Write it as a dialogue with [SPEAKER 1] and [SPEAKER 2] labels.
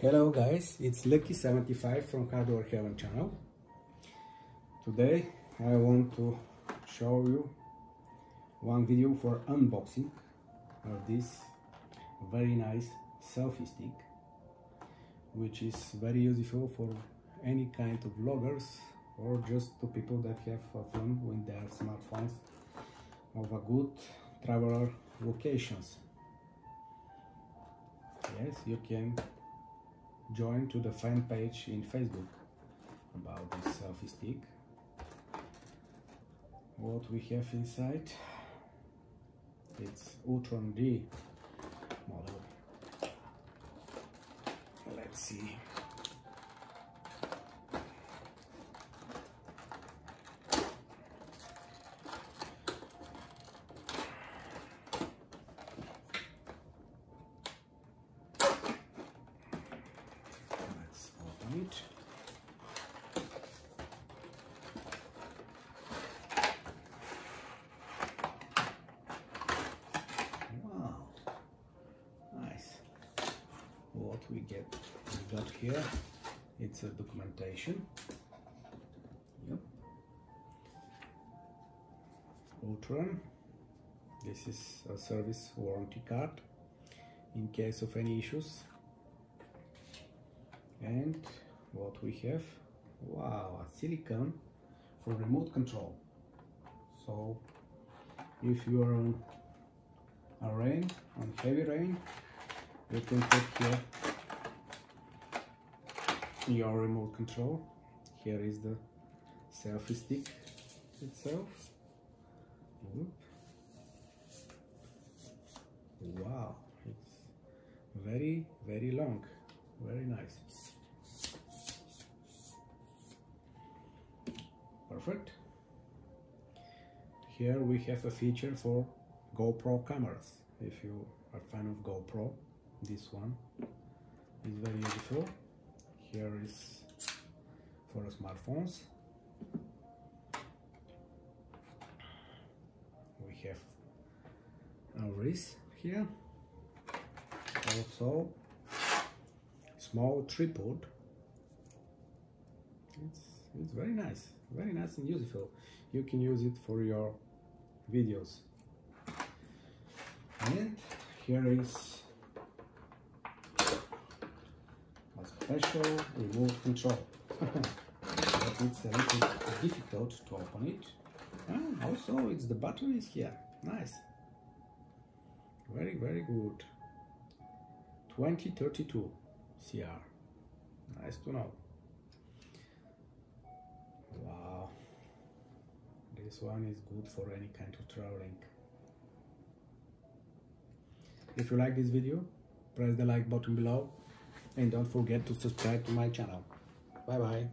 [SPEAKER 1] Hello guys, it's Lucky75 from Hardware Heaven channel. Today I want to show you one video for unboxing of this very nice selfie stick, which is very useful for any kind of vloggers or just to people that have fun with their smartphones of a good traveler locations. Yes, you can join to the fan page in Facebook about this selfie stick. What we have inside, it's Ultron D model. Let's see. It. Wow, nice. What we got here, it's a documentation. Yep. Ultron. This is a service warranty card in case of any issues. And what we have, wow, a silicone for remote control. So if you are on heavy rain, you can put here your remote control. Here is the selfie stick itself. Wow, it's very long, very nice. Perfect. Here we have a feature for GoPro cameras. If you are a fan of GoPro, this one is very useful. Here is for smartphones. We have a wrist here. Also, small tripod. It's very nice and useful. You can use it for your videos. And here is a special remote control. But it's a little difficult to open it. And also it's the batteries here. Nice. Very good. 2032 CR. Nice to know. Wow, this one is good for any kind of traveling. If you like this video, press the like button below and don't forget to subscribe to my channel. Bye bye.